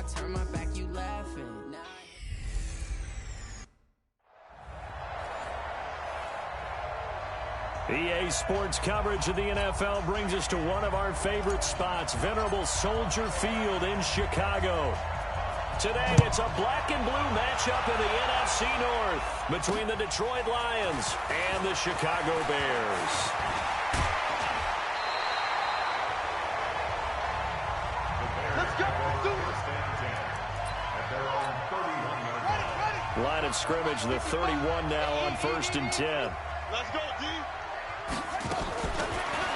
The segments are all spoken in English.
I turn my back, you laughing. EA Sports coverage of the NFL brings us to one of our favorite spots, venerable Soldier Field in Chicago. Today, it's a black and blue matchup in the NFC North between the Detroit Lions and the Chicago Bears. Let's go. Line of scrimmage, the 31 now on 1st and 10. Let's go, D.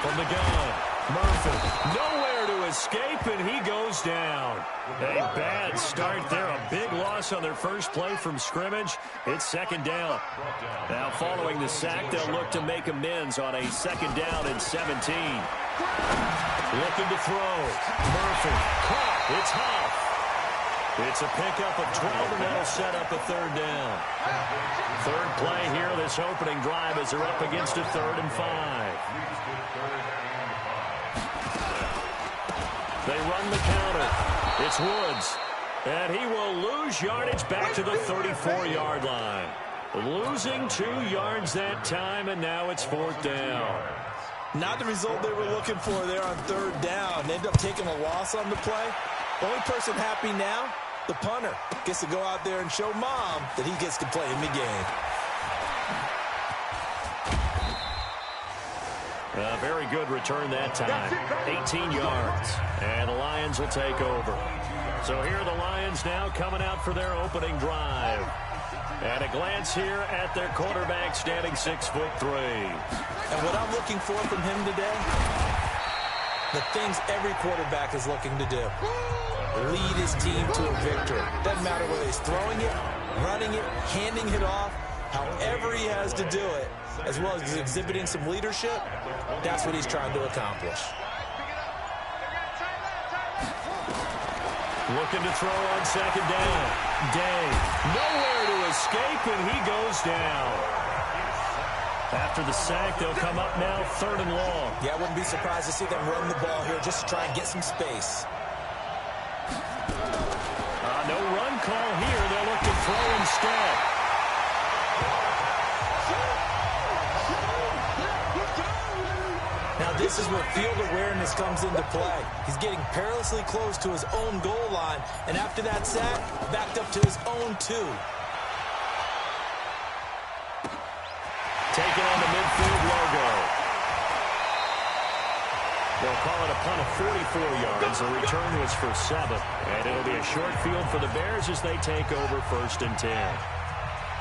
From the gun, Murphy, nowhere to escape, and he goes down. A bad start there, a big loss on their first play from scrimmage. It's 2nd down. Now following the sack, they'll look to make amends on a 2nd down and 17. Looking to throw. Murphy, caught. It's Huff. It's a pickup of 12, and that'll set up a 3rd down. 3rd play here, this opening drive, as they're up against a 3rd and 5. They run the counter. It's Woods. And he will lose yardage back to the 34-yard line. Losing 2 yards that time, and now it's 4th down. Not the result they were looking for there on 3rd down. They end up taking a loss on the play. Only person happy now, the punter, gets to go out there and show Mom that he gets to play in the game. A very good return that time. 18 yards. And the Lions will take over. So here are the Lions now coming out for their opening drive. And a glance here at their quarterback, standing 6'3". And what I'm looking for from him today, the things every quarterback is looking to do. Lead his team to a victory. Doesn't matter whether he's throwing it, running it, handing it off, however he has to do it, as well as exhibiting some leadership, that's what he's trying to accomplish. Looking to throw on 2nd down. Day, nowhere to escape, and he goes down. After the sack, they'll come up now 3rd and long. Yeah, I wouldn't be surprised to see them run the ball here just to try and get some space. No run call here. They'll look to throw instead. Now this is where field awareness comes into play. He's getting perilously close to his own goal line, and after that sack, backed up to his own 2. Taking on the midfield logo. They'll call it a punt of 44 yards. The return was for 7. And it'll be a short field for the Bears as they take over 1st and 10. I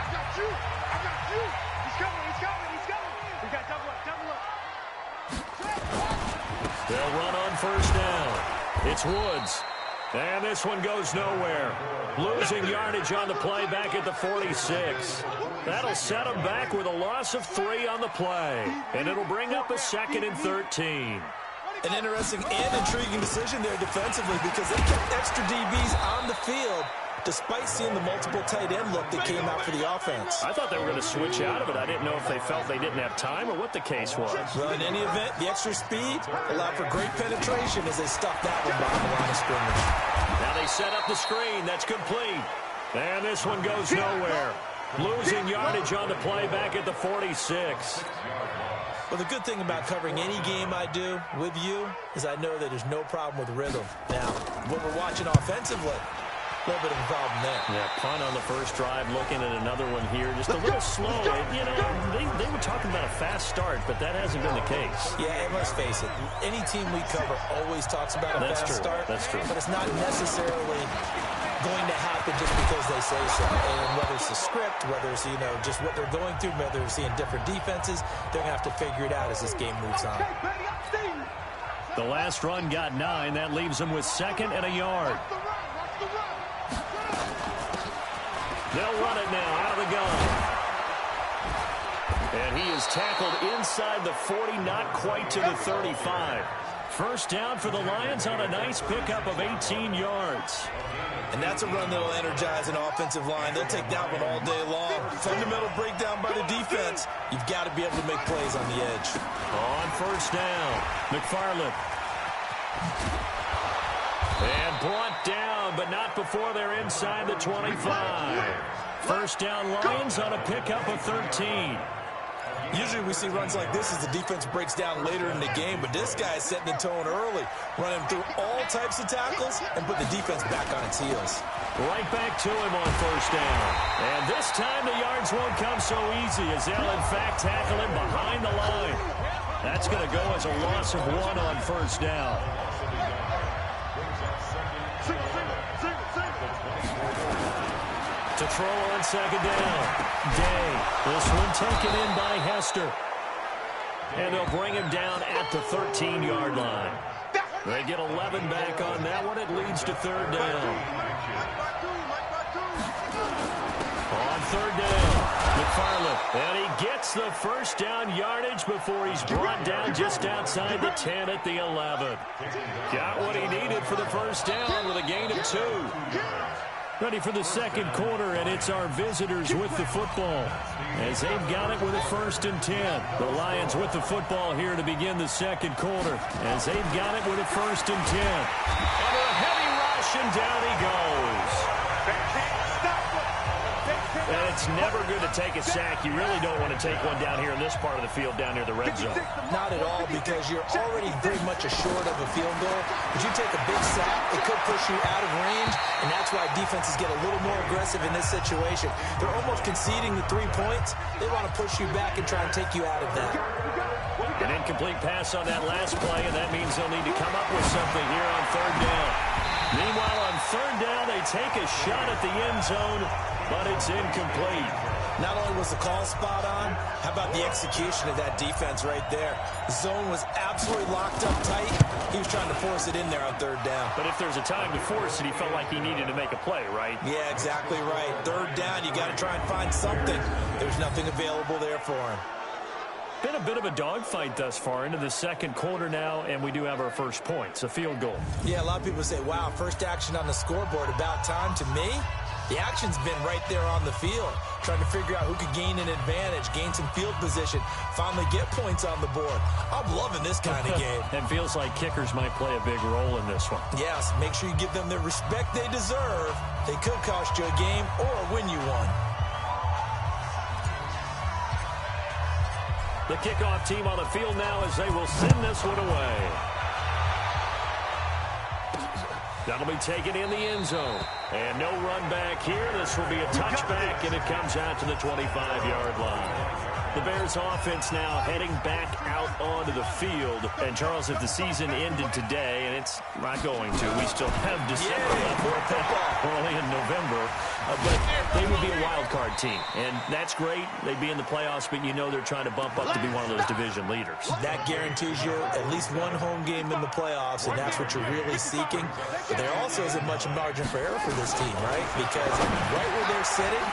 got you. I got you. He's coming. He's coming. He's coming. We got double up. Double up. They'll run on 1st down. It's Woods. And this one goes nowhere. Losing yardage on the play back at the 46. That'll set them back with a loss of 3 on the play. And it'll bring up a 2nd and 13. An interesting and intriguing decision there defensively because they kept extra DBs on the field despite seeing the multiple tight end look that came out for the offense. I thought they were going to switch out of it. I didn't know if they felt they didn't have time or what the case was. Well, in any event, the extra speed allowed for great penetration as they stuffed that one behind the line of scrimmage. Now they set up the screen. That's complete. And this one goes nowhere. Losing yardage on the play back at the 46. Well, the good thing about covering any game I do with you is I know that there's no problem with rhythm. Now, when we're watching offensively, a little bit of a problem there. Yeah, punt on the first drive, looking at another one here. Just a little slow. You know, they were talking about a fast start, but that hasn't been the case. Yeah, and let's face it, any team we cover always talks about a fast start. That's true. But it's not necessarily going to happen just because they say so. And whether it's the script, whether it's, you know, just what they're going through, whether they're seeing different defenses, they're going to have to figure it out as this game moves on. The last run got 9. That leaves them with 2nd and a yard. They'll run it now out of the gun. And he is tackled inside the 40, not quite to the 35. First down for the Lions on a nice pickup of 18 yards. And that's a run that will energize an offensive line. They'll take that one all day long. Fundamental breakdown by the defense. You've got to be able to make plays on the edge. On first down, McFarland. And brought down, but not before they're inside the 25. First down Lions on a pickup of 13. Usually we see runs like this as the defense breaks down later in the game, but this guy is setting the tone early, running through all types of tackles and put the defense back on its heels. Right back to him on first down. And this time the yards won't come so easy as they'll in fact tackle him behind the line. That's going to go as a loss of 1 on first down. To throw on second down. Day. This one taken in by Hester. And they'll bring him down at the 13-yard line. They get 11 back on that one. It leads to third down. On third down, McFarland. And he gets the first down yardage before he's brought down just outside the 10 at the 11. Got what he needed for the first down with a gain of 2. Ready for the second quarter, and it's our visitors with the football as they've got it with a 1st and 10. The Lions with the football here to begin the second quarter as they've got it with a 1st and 10. Under a heavy rush, and down he goes. And it's never good to take a sack. You really don't want to take one down here in this part of the field down near the red zone. Not at all, because you're already very much assured of a field goal. But you take a big sack, it could push you out of range, and that's why defenses get a little more aggressive in this situation. They're almost conceding the 3 points. They want to push you back and try and take you out of that. An incomplete pass on that last play, and that means they'll need to come up with something here on third down. Meanwhile, on third down, they take a shot at the end zone, but it's incomplete. Not only was the call spot on, how about the execution of that defense right there? The zone was absolutely locked up tight. He was trying to force it in there on third down. But if there's a time to force it, he felt like he needed to make a play, right? Yeah, exactly right. Third down, you got to try and find something. There's nothing available there for him. Been a bit of a dogfight thus far into the second quarter now, and we do have our first points, a field goal. Yeah, a lot of people say, wow, first action on the scoreboard, about time. To me, the action's been right there on the field, trying to figure out who could gain an advantage, gain some field position, finally get points on the board. I'm loving this kind of game. And feels like kickers might play a big role in this one. Yes, make sure you give them the respect they deserve. They could cost you a game or win you one. The kickoff team on the field now as they will send this one away. That'll be taken in the end zone. And no run back here. This will be a touchback, and it comes out to the 25-yard line. The Bears offense now heading back out onto the field. And, Charles, if the season ended today, and it's not going to, we still have December left, early in November, but they would be a wild card team. And that's great. They'd be in the playoffs, but you know they're trying to bump up to be one of those division leaders. That guarantees you at least one home game in the playoffs, and that's what you're really seeking. But there also isn't much margin for error for this team, right? Because right where they're sitting,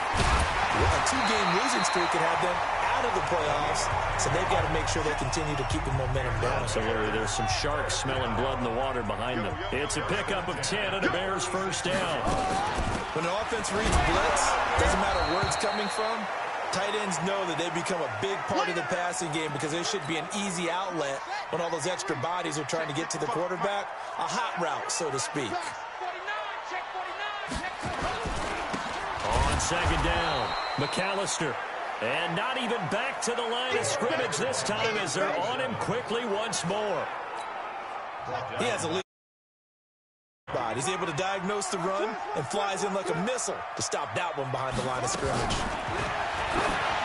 a 2-game losing streak could have them out of the playoffs, so they've got to make sure they continue to keep the momentum going. Absolutely. There's some sharks smelling blood in the water behind them. It's a pickup of 10 and a Bears first down. When an offense reads blitz, doesn't matter where it's coming from, tight ends know that they become a big part of the passing game because they should be an easy outlet when all those extra bodies are trying to get to the quarterback. A hot route, so to speak. On second down, McAllister. And not even back to the line of scrimmage this time as they're on him quickly once more. He has a lead. He's able to diagnose the run and flies in like a missile to stop that one behind the line of scrimmage.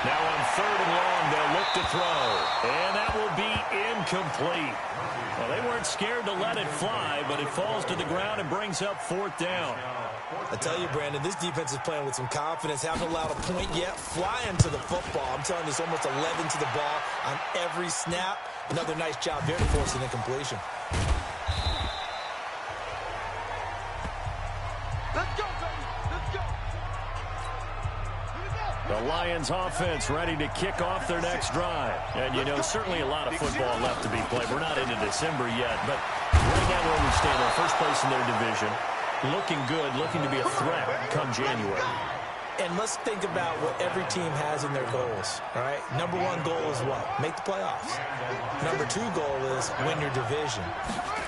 Now on third and long, they'll look to throw. And that will be incomplete. Well, they weren't scared to let it fly, but it falls to the ground and brings up fourth down. I tell you, Brandon, this defense is playing with some confidence. Haven't allowed a point yet. Flying to the football. I'm telling you, it's almost 11 to the ball on every snap. Another nice job there to force an incompletion. Let's go, baby. Let's go. The Lions offense ready to kick off their next drive. And, you know, certainly a lot of football left to be played. We're not into December yet, but right now where we stand, they're first place in their division. Looking good, looking to be a threat come January. And let's think about what every team has in their goals, all right? Number one goal is what? Make the playoffs. Number two goal is win your division.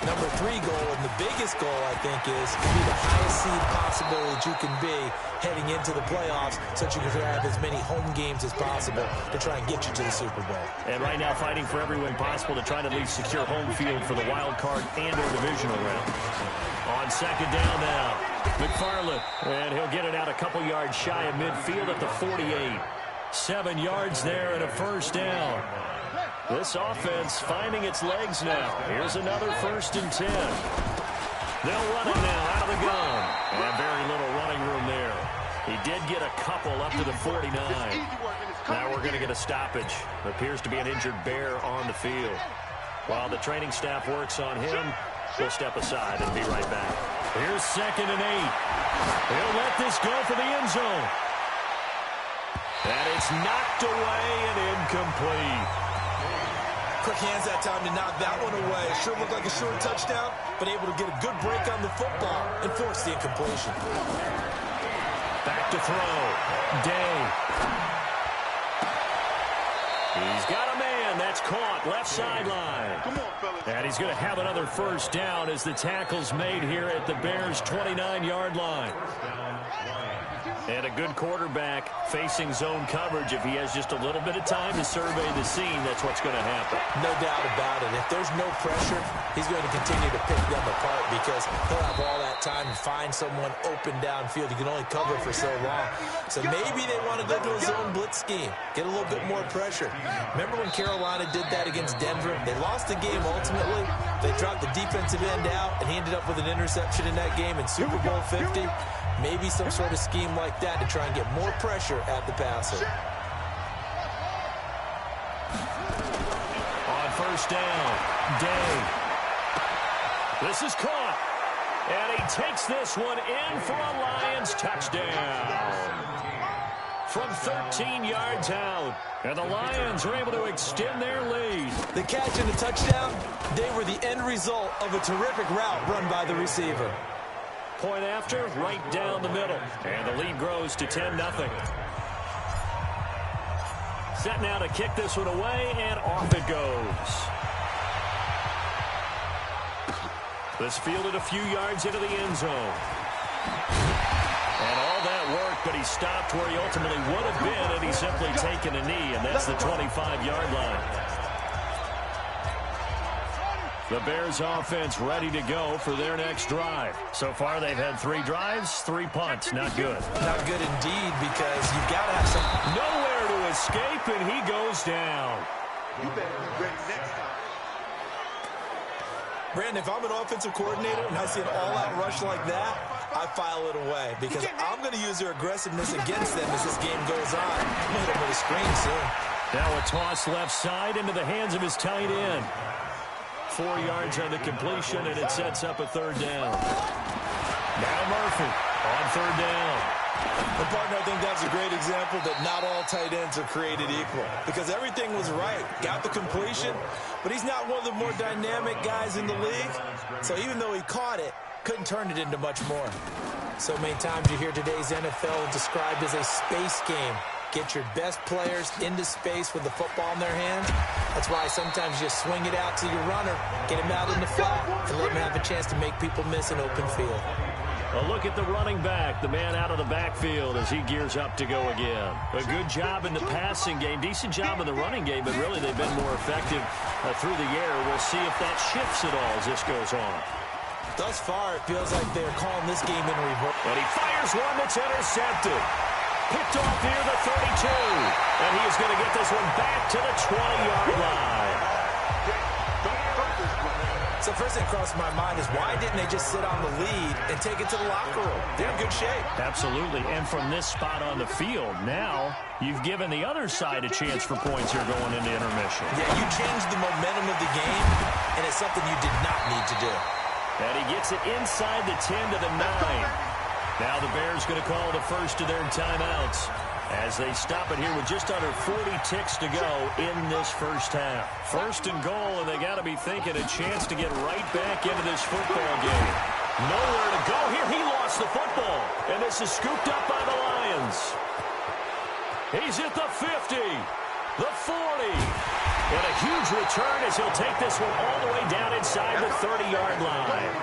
Number three goal, and the biggest goal, I think, is to be the highest seed possible that you can be heading into the playoffs so that you can have as many home games as possible to try and get you to the Super Bowl. And right now fighting for every win possible to try to at least secure home field for the wild card and or divisional round. On second down now, McFarland, and he'll get it out a couple yards shy of midfield at the 48. 7 yards there and a first down. This offense finding its legs now. Here's another 1st and 10. They'll run it now out of the gun. And very little running room there. He did get a couple up to the 49. Now we're going to get a stoppage. Appears to be an injured Bear on the field. While the training staff works on him, we'll step aside and be right back. Here's 2nd and 8. He'll let this go for the end zone. And it's knocked away and incomplete. Quick hands that time to knock that one away. Sure looked like a short touchdown, but able to get a good break on the football and force the incompletion. Back to throw. Day. He's got a man. That's caught. Left sideline. Come on, fellas. And he's going to have another first down as the tackle's made here at the Bears' 29-yard line. And a good quarterback facing zone coverage. If he has just a little bit of time to survey the scene, that's what's going to happen. No doubt about it. If there's no pressure, he's going to continue to pick them apart because he'll have all that time to find someone open downfield. He can only cover for so long. So maybe they want to go to a zone blitz scheme, get a little bit more pressure. Remember when Carolina did that against Denver? They lost the game ultimately. They dropped the defensive end out, and he ended up with an interception in that game in Super Bowl 50. Maybe some sort of scheme like that to try and get more pressure at the passer. On first down, Day. This is caught. And he takes this one in for a Lions touchdown. From 13 yards out. And the Lions are able to extend their lead. The catch and the touchdown, they were the end result of a terrific route run by the receiver. Point after, right down the middle. And the lead grows to 10-0. Set now to kick this one away, and off it goes. This fielded a few yards into the end zone. And all that work, but he stopped where he ultimately would have been had he simply taken a knee, and that's the 25-yard line. The Bears offense ready to go for their next drive. So far, they've had 3 drives, 3 punts. Not good. Not good indeed, because you've got to have some... Nowhere to escape, and he goes down. You better be ready next time. Brandon, if I'm an offensive coordinator and I see an all-out rush like that, I file it away because I'm going to use their aggressiveness against them as this game goes on. I'm going to hit them with a screen soon. Now a toss left side into the hands of his tight end. 4 yards on the completion, and it sets up a 3rd down. Now Murphy on 3rd down. And partner, I think that's a great example that not all tight ends are created equal because everything was right. Got the completion, but he's not one of the more dynamic guys in the league. So even though he caught it, couldn't turn it into much more. So many times you hear today's NFL described as a space game. Get your best players into space with the football in their hands. That's why sometimes you swing it out to your runner, get him out in the flat, and let him have a chance to make people miss an open field. A look at the running back, the man out of the backfield as he gears up to go again. A good job in the passing game, decent job in the running game, but really they've been more effective through the air. We'll see if that shifts at all as this goes on. Thus far, it feels like they're calling this game in reverse. And he fires one that's intercepted. Picked off near the 32. And he is going to get this one back to the 20-yard line. So first thing crossed my mind is why didn't they just sit on the lead and take it to the locker room? They're in good shape. Absolutely. And from this spot on the field, now you've given the other side a chance for points here going into intermission. Yeah, you changed the momentum of the game, and it's something you did not need to do. And he gets it inside the 10 to the 9. Now the Bears going to call the first of their timeouts as they stop it here with just under 40 ticks to go in this first half. 1st and goal, and they got to be thinking a chance to get right back into this football game. Nowhere to go here. He lost the football. And this is scooped up by the Lions. He's at the 50, the 40. And a huge return as he'll take this one all the way down inside the 30-yard line.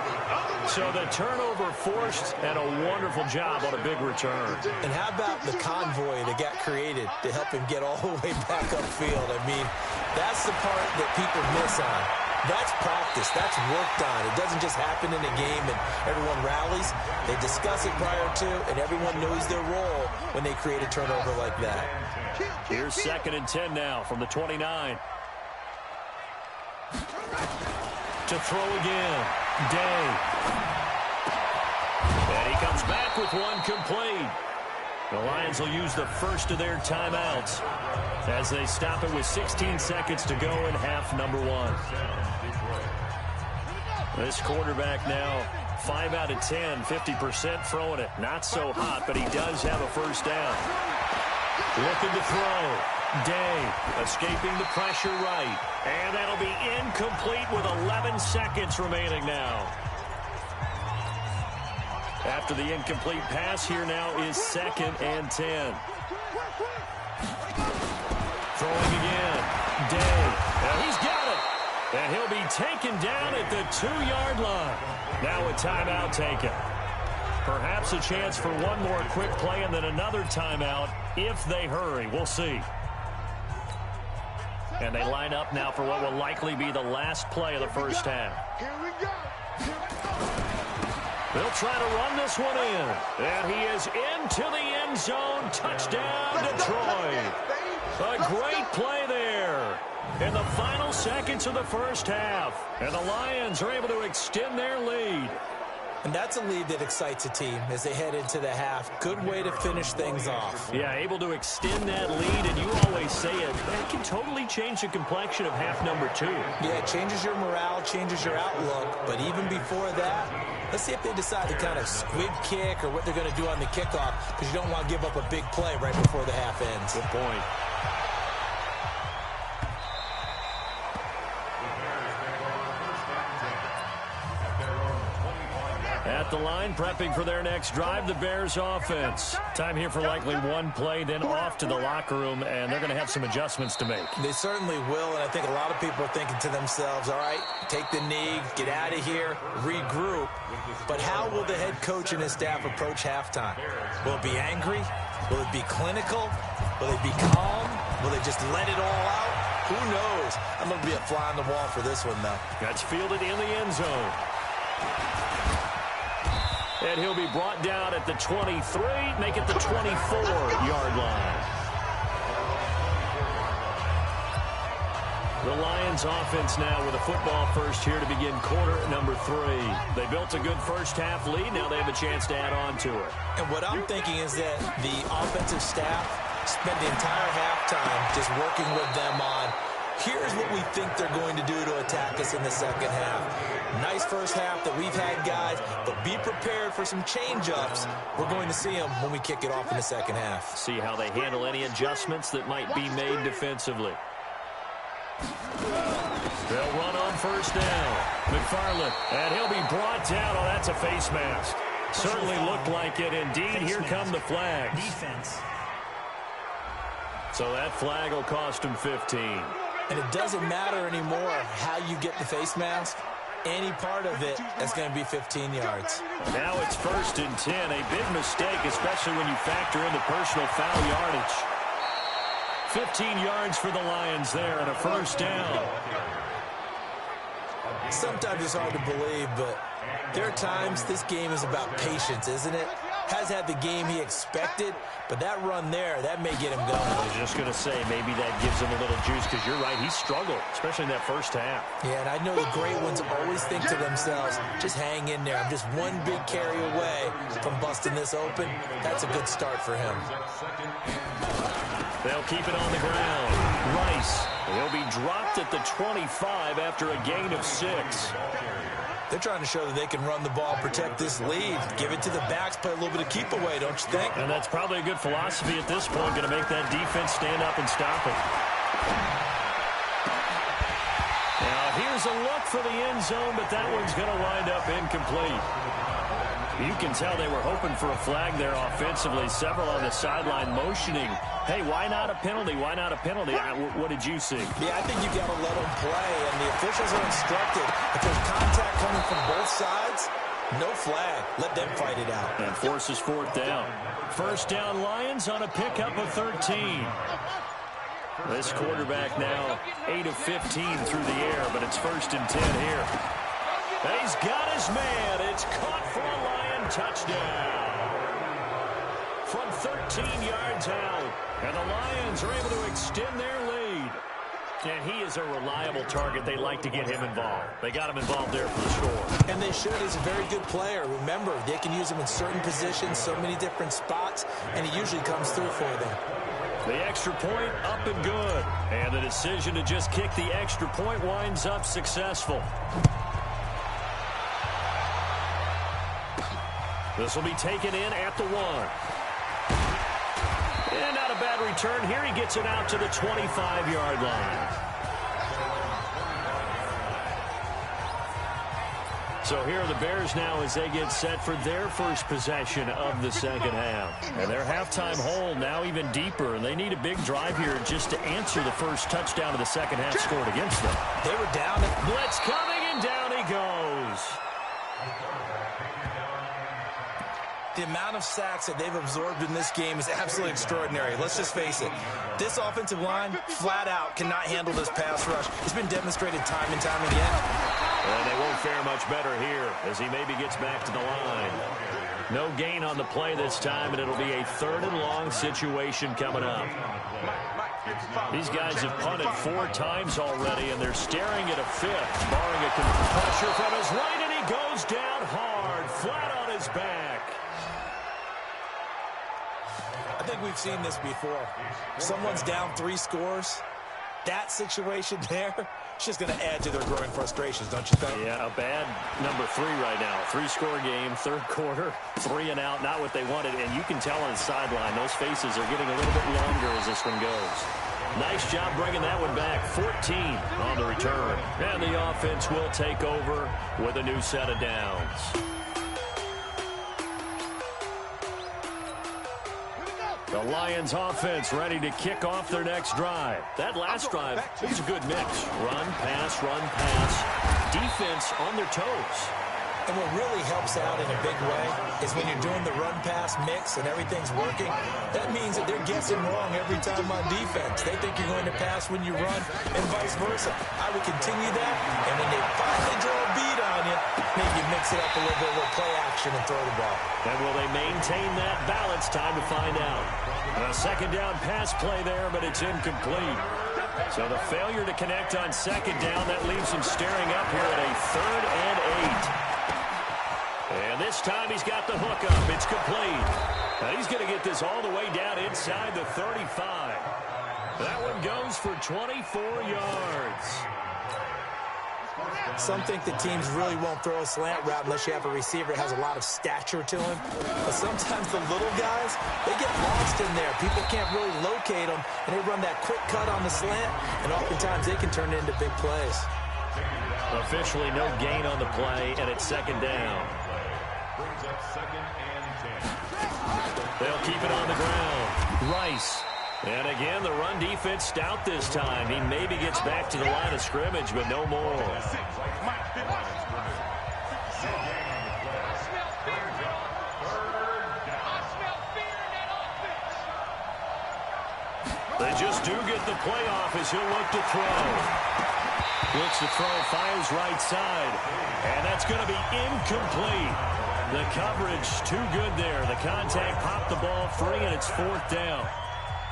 So the turnover forced, and a wonderful job on a big return. And how about the convoy that got created to help him get all the way back upfield? I mean, that's the part that people miss on. That's practice. That's worked on. It doesn't just happen in a game and everyone rallies. They discuss it prior to, and everyone knows their role when they create a turnover like that. Here's 2nd and 10 now from the 29. To throw again. Day. And he comes back with one complete. The Lions will use the first of their timeouts as they stop it with 16 seconds to go in half number 1. This quarterback now 5 out of 10, 50% throwing it. Not so hot, but he does have a first down. Looking to throw. Day escaping the pressure right. And that'll be incomplete with 11 seconds remaining now. After the incomplete pass, here now is 2nd and 10. Throwing again. Day. And he's got it. And he'll be taken down at the 2-yard line. Now a timeout taken. Perhaps a chance for one more quick play and then another timeout if they hurry. We'll see. And they line up now for what will likely be the last play of the first half. Here we go. They'll try to run this one in. And he is into the end zone. Touchdown, Detroit. A great play there in the final seconds of the first half. And the Lions are able to extend their lead. And that's a lead that excites a team as they head into the half. Good way to finish things off. Yeah, able to extend that lead, and you always say it can totally change the complexion of half number 2. Yeah, it changes your morale, changes your outlook. But even before that, let's see if they decide to kind of squib kick or what they're going to do on the kickoff, because you don't want to give up a big play right before the half ends. Good point. At the line, prepping for their next drive, the Bears offense. Time here for likely one play, then off to the locker room, and they're going to have some adjustments to make. They certainly will, and I think a lot of people are thinking to themselves, all right, take the knee, get out of here, regroup. But how will the head coach and his staff approach halftime? Will it be angry? Will it be clinical? Will it be calm? Will they just let it all out? Who knows? I'm going to be a fly on the wall for this one, though. That's fielded in the end zone. And he'll be brought down at the 23, make it the 24-yard line. The Lions offense now with a football first here to begin quarter number 3. They built a good first half lead. Now they have a chance to add on to it. And what I'm thinking is that the offensive staff spent the entire halftime just working with them on, here's what we think they're going to do to attack us in the second half. Nice first half that we've had, guys, but be prepared for some change-ups. We're going to see them when we kick it off in the second half. See how they handle any adjustments that might be made defensively. They'll run on first down. McFarland, and he'll be brought down. Oh, that's a face mask. Certainly looked like it. Indeed, here come the flags. Defense. So that flag will cost him 15. And it doesn't matter anymore how you get the face mask. Any part of it is going to be 15 yards. Now it's 1st and 10. A big mistake, especially when you factor in the personal foul yardage. 15 yards for the Lions there and a first down. Sometimes it's hard to believe, but there are times this game is about patience, isn't it? Has had the game he expected, but that run there, that may get him going. I was just going to say, maybe that gives him a little juice, because you're right, he struggled, especially in that first half. Yeah, and I know the great ones always think to themselves, just hang in there. I'm just one big carry away from busting this open. That's a good start for him. They'll keep it on the ground. Rice, he'll be dropped at the 25 after a gain of 6. They're trying to show that they can run the ball, protect this lead, give it to the backs, play a little bit of keep away, don't you think? And that's probably a good philosophy at this point, going to make that defense stand up and stop it. Now here's a look for the end zone, but that one's going to wind up incomplete. You can tell they were hoping for a flag there offensively. Several on the sideline motioning, hey, why not a penalty? Why not a penalty? What did you see? Yeah, I think you got to let them play, and the officials are instructed. If there's contact coming from both sides, no flag. Let them fight it out. And forces fourth down. First down, Lions on a pickup of 13. This quarterback now 8 of 15 through the air, but it's 1st and 10 here. He's got his man. It's caught for a Lion touchdown. From 13 yards out. And the Lions are able to extend their lead. And he is a reliable target. They like to get him involved. They got him involved there for the score. And they should. He's a very good player. Remember, they can use him in certain positions, so many different spots, and he usually comes through for them. The extra point up and good. And the decision to just kick the extra point winds up successful. This will be taken in at the 1. And not a bad return here. He gets it out to the 25-yard line. So here are the Bears now as they get set for their first possession of the second half. And their halftime hole now even deeper. And they need a big drive here just to answer the first touchdown of the second half scored against them. They were down. Blitz coming, and down he goes. The amount of sacks that they've absorbed in this game is absolutely extraordinary. Let's just face it. This offensive line, flat out, cannot handle this pass rush. It's been demonstrated time and time again. And they won't fare much better here as he maybe gets back to the line. No gain on the play this time, and it'll be a 3rd and long situation coming up. These guys have punted 4 times already, and they're staring at a 5th, barring a pressure from his right, and he goes down hard, flat on his back. I think we've seen this before. Someone's down 3 scores. That situation there, it's just going to add to their growing frustrations, don't you think? Yeah, a bad number 3 right now. 3-score game, 3rd quarter, 3 and out, not what they wanted. And you can tell on the sideline, those faces are getting a little bit longer as this one goes. Nice job bringing that one back. 14 on the return. And the offense will take over with a new set of downs. The Lions offense ready to kick off their next drive. That last drive was a good mix. Run, pass, defense on their toes. And what really helps out in a big way is when you're doing the run-pass mix and everything's working, that means that they're guessing wrong every time on defense. They think you're going to pass when you run and vice versa. I would continue that, and when they finally draw a beat on you, maybe mix it up a little bit with play action and throw the ball. And will they maintain that balance? Time to find out. A second down pass play there, but it's incomplete. So the failure to connect on second down, that leaves him staring up here at a 3rd and 8. And this time he's got the hook up. It's complete. Now he's going to get this all the way down inside the 35. That one goes for 24 yards. Some think that teams really won't throw a slant route unless you have a receiver that has a lot of stature to him. But sometimes the little guys, they get lost in there. People can't really locate them, and they run that quick cut on the slant, and oftentimes they can turn it into big plays. Officially no gain on the play, and it's second down. They'll keep it on the ground. Rice. And again, the run defense stout this time. He maybe gets back to the line of scrimmage, but no more. They just do get the play off as he'll look to throw. Looks to throw, fires right side. And that's going to be incomplete. The coverage too good there. The contact popped the ball free, and it's 4th down.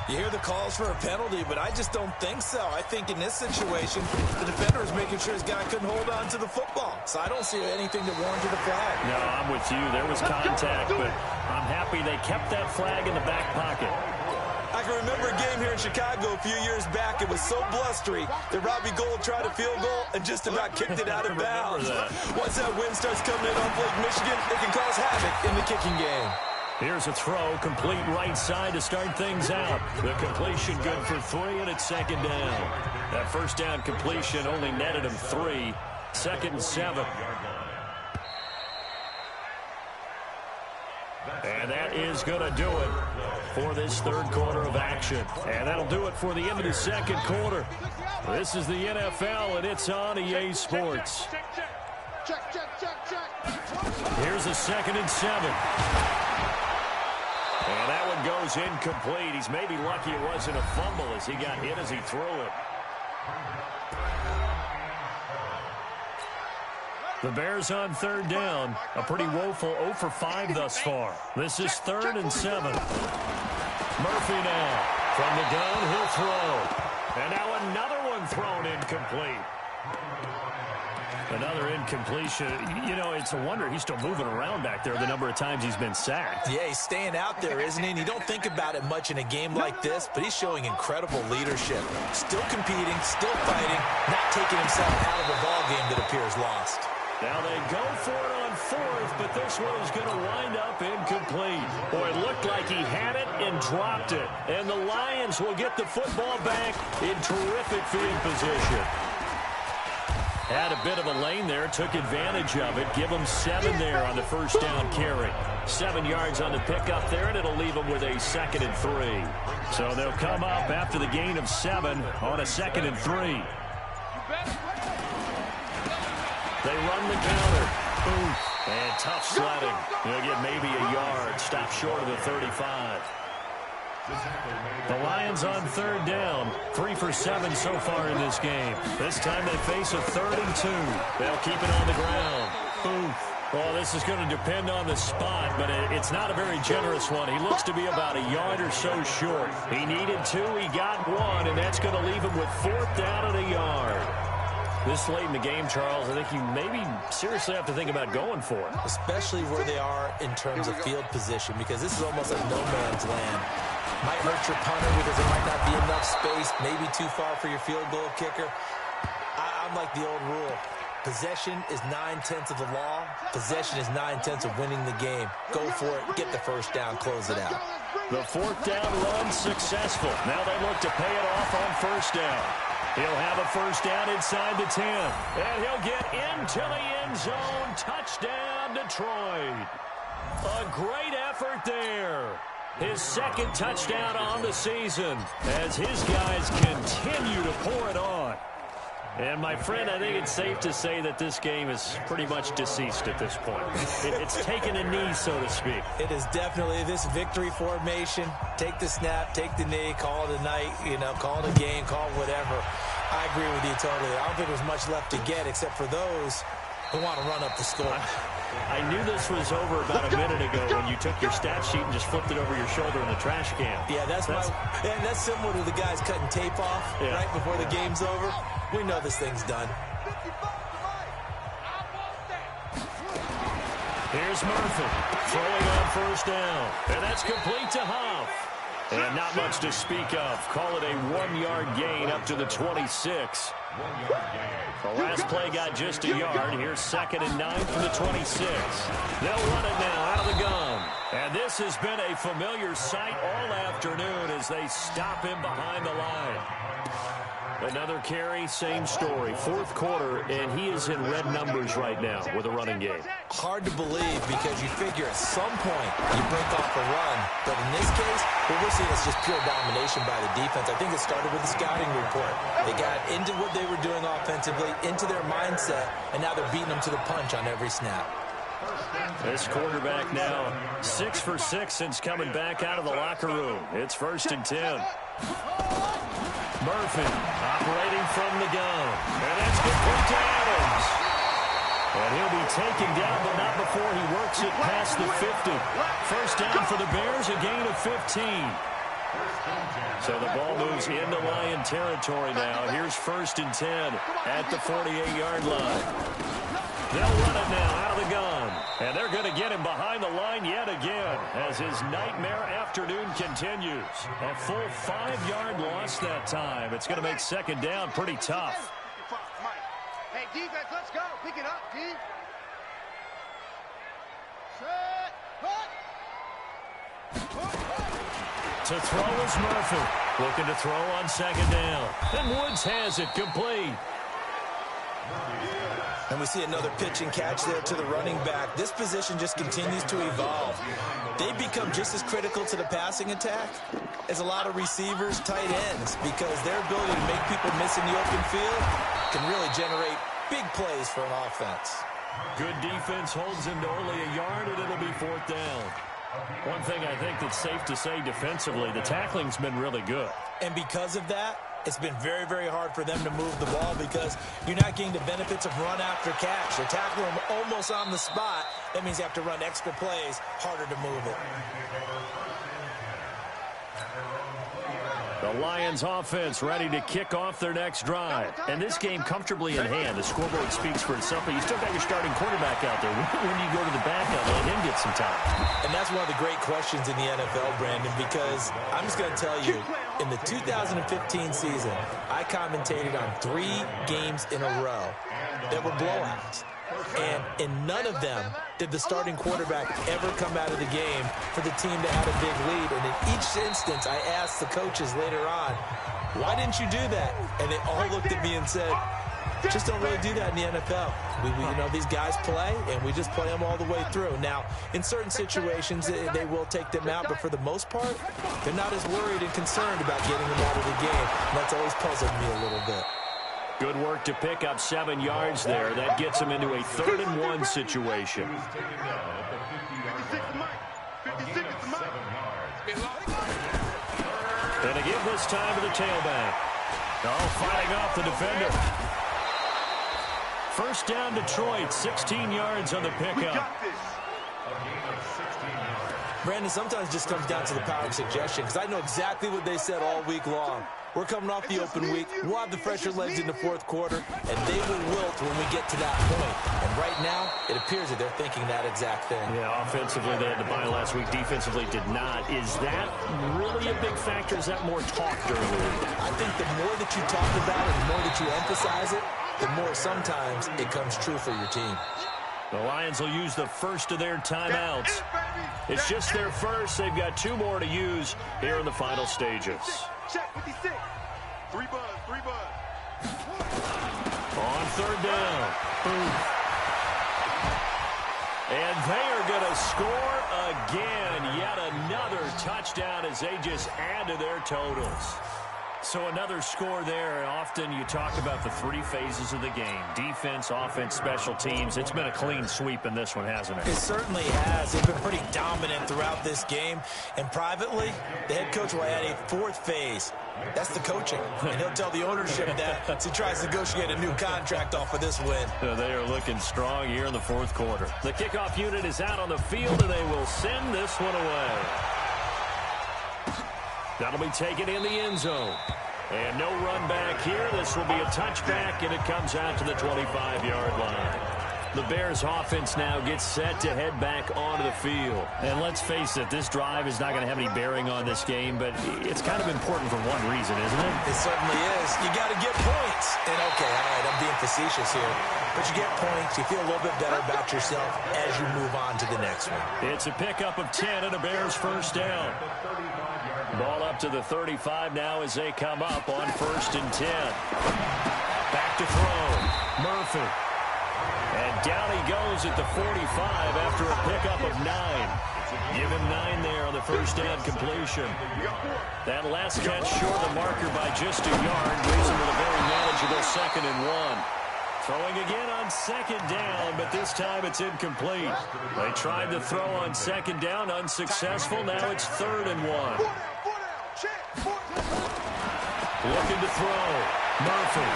You hear the calls for a penalty, but I just don't think so. I think in this situation, the defender is making sure his guy couldn't hold on to the football. So I don't see anything that warranted a flag. No, I'm with you. There was contact, but I'm happy they kept that flag in the back pocket. I can remember a game here in Chicago a few years back. It was so blustery that Robbie Gould tried a field goal and just about kicked it out of bounds. Once that wind starts coming in off Lake Michigan, it can cause havoc in the kicking game. Here's a throw, complete right side to start things out. The completion good for 3, and it's second down. That first down completion only netted him 3. 2nd and 7. And that is going to do it for this third quarter of action. And that'll do it for the end of the second quarter. This is the NFL, and it's on EA Sports. Here's a 2nd and 7. And that one goes incomplete. He's maybe lucky it wasn't a fumble as he got hit as he threw it. The Bears on 3rd down. A pretty woeful 0 for 5 thus far. This is 3rd and 7. Murphy now. From the gun, he'll throw. And now another one thrown incomplete. Another incompletion. You know, it's a wonder he's still moving around back there the number of times he's been sacked. Yeah, he's staying out there, isn't he? And you don't think about it much in a game like this, but he's showing incredible leadership. Still competing, still fighting, not taking himself out of a ball game that appears lost. Now they go for it on 4th, but this one is going to wind up incomplete. Boy, it looked like he had it and dropped it. And the Lions will get the football back in terrific field position. Had a bit of a lane there, took advantage of it. Give them 7 there on the first down carry. 7 yards on the pickup there, and it'll leave them with a 2nd and 3. So they'll come up after the gain of 7 on a 2nd and 3. They run the counter. Oof. And tough sledding. They'll get maybe a yard. Stop short of the 35. The Lions on 3rd down. 3 for 7 so far in this game. This time they face a 3rd and 2. They'll keep it on the ground. Oof. Well, this is going to depend on the spot, but it's not a very generous one. He looks to be about a yard or so short. He needed 2. He got 1, and that's going to leave him with 4th down and a yard. This late in the game, Charles, I think you maybe seriously have to think about going for it. Especially where they are in terms of field position, because this is almost like no man's land. Might hurt your punter because there might not be enough space, maybe too far for your field goal kicker. I'm like the old rule. Possession is 9/10 of the law. Possession is 9/10 of winning the game. Go for it, get the first down, close it out. The 4th down run successful. Now they look to pay it off on 1st down. He'll have a 1st down inside the 10. And he'll get into the end zone. Touchdown, Detroit. A great effort there. His 2nd touchdown on the season as his guys continue to pour it on. And, my friend, I think it's safe to say that this game is pretty much deceased at this point. It's taken a knee, so to speak. It is definitely this victory formation. Take the snap, take the knee, call it a night, call it a game, call it whatever. I agree with you totally. I don't think there's much left to get except for those who want to run up the score. I knew this was over about a minute ago when you took your stat sheet and just flipped it over your shoulder in the trash can. Yeah, that's similar to the guys cutting tape off right before the game's over. We know this thing's done. Here's Murphy throwing on 1st down. And that's complete to Huff. And not much to speak of. Call it a 1-yard gain up to the 26. The last play got just a yard. Here's 2nd and 9 from the 26. They'll run it now out of the gun. And this has been a familiar sight all afternoon as they stop him behind the line. Another carry, same story. 4th quarter, and he is in red numbers right now with a running game. Hard to believe because you figure at some point you break off a run. But in this case, what we're seeing is just pure domination by the defense. I think it started with the scouting report. They got into what they were doing offensively, into their mindset, and now they're beating them to the punch on every snap. This quarterback now 6 for 6 since coming back out of the locker room. It's 1st and 10. Murphy operating from the gun. And that's complete to Adams. And he'll be taken down, but not before he works it past the 50. 1st down for the Bears, a gain of 15. So the ball moves into Lion territory now. Here's 1st and 10 at the 48-yard line. They'll run it now out of the gun. And they're going to get him behind the line yet again as his nightmare afternoon continues. A full 5-yard loss that time. It's going to make 2nd down pretty tough. Hey, defense, let's go. Pick it up, D. Set, To throw is Murphy. Looking to throw on 2nd down. And Woods has it complete. And we see another pitch and catch there to the running back. This position just continues to evolve. They become just as critical to the passing attack as a lot of receivers, tight ends, because their ability to make people miss in the open field can really generate big plays for an offense. Good defense holds him to only a yard, and it'll be 4th down. One thing I think that's safe to say defensively, the tackling's been really good. And because of that, it's been very, very hard for them to move the ball because you're not getting the benefits of run after catch. You're tackling them almost on the spot. That means you have to run extra plays, harder to move it. The Lions offense ready to kick off their next drive. And this game comfortably in hand. The scoreboard speaks for itself, but you still got your starting quarterback out there. When do you go to the backup and let him get some time? And that's one of the great questions in the NFL, Brandon, because I'm just going to tell you, in the 2015 season, I commentated on 3 games in a row that were blowouts. And in none of them did the starting quarterback ever come out of the game for the team that had a big lead. And in each instance, I asked the coaches later on, why didn't you do that? And they all looked at me and said, just don't really do that in the NFL. You know, these guys play, and we just play them all the way through. Now, in certain situations, they will take them out, but for the most part, they're not as worried and concerned about getting them out of the game. And that's always puzzled me a little bit. Good work to pick up 7 yards there. That gets them into a 3rd and 1 situation. And again this time to the tailback. Oh, fighting off the defender. First down Detroit, 16 yards on the pickup. Brandon, sometimes it just comes down to the power of suggestion, because I know exactly what they said all week long. We're coming off the open week. We'll have the fresher legs in the 4th quarter, and they will wilt when we get to that point. And right now, it appears that they're thinking that exact thing. Yeah, offensively, they had to buy last week. Defensively, did not. Is that really a big factor? Is that more talk during the week? I think the more that you talk about it, the more that you emphasize it, the more sometimes it comes true for your team. The Lions will use the first of their timeouts. It's just their first. They've got 2 more to use here in the final stages. Check 56. 3 buzz. On 3rd down. And they are going to score again. Yet another touchdown as they just add to their totals. So another score there. Often you talk about the 3 phases of the game. Defense, offense, special teams. It's been a clean sweep in this one, hasn't it? It certainly has. They've been pretty dominant throughout this game. And privately, the head coach will add a 4th phase. That's the coaching. And he'll tell the ownership that as he tries to negotiate a new contract off of this win. They are looking strong here in the 4th quarter. The kickoff unit is out on the field, and they will send this one away. That'll be taken in the end zone. And no run back here. This will be a touchback, and it comes out to the 25-yard line. The Bears offense now gets set to head back onto the field. And let's face it, this drive is not going to have any bearing on this game, but it's kind of important for one reason, isn't it? It certainly is. You got to get points. And okay, all right, I'm being facetious here. But you get points, you feel a little bit better about yourself as you move on to the next one. It's a pickup of 10 and a Bears first down. Ball up to the 35 now as they come up on 1st and 10. Back to throw. Murphy. And down he goes at the 45 after a pickup of 9. Give him 9 there on the first down completion. That last catch short the marker by just a yard, leaves him with a very manageable 2nd and 1. Throwing again on 2nd down, but this time it's incomplete. They tried to throw on 2nd down, unsuccessful. Now it's 3rd and 1. Looking to throw. Murphy.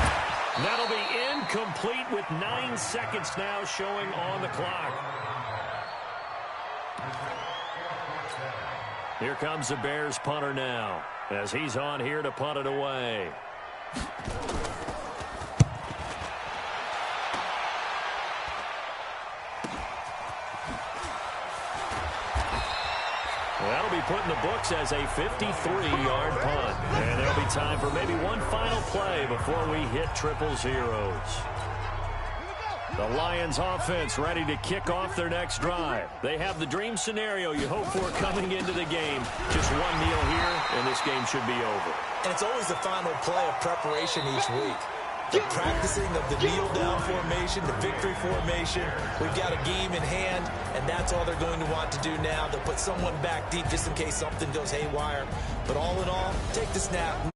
That'll be incomplete with 9 seconds now showing on the clock. Here comes the Bears punter now as he's on here to punt it away. That'll be put in the books as a 53-yard punt. And there'll be time for maybe one final play before we hit triple zeros. The Lions offense ready to kick off their next drive. They have the dream scenario you hope for coming into the game. Just one kneel here, and this game should be over. And it's always the final play of preparation each week. the practicing of the kneel-down formation, the victory formation. We've got a game in hand, and that's all they're going to want to do now. They'll put someone back deep just in case something goes haywire. But all in all, take the snap,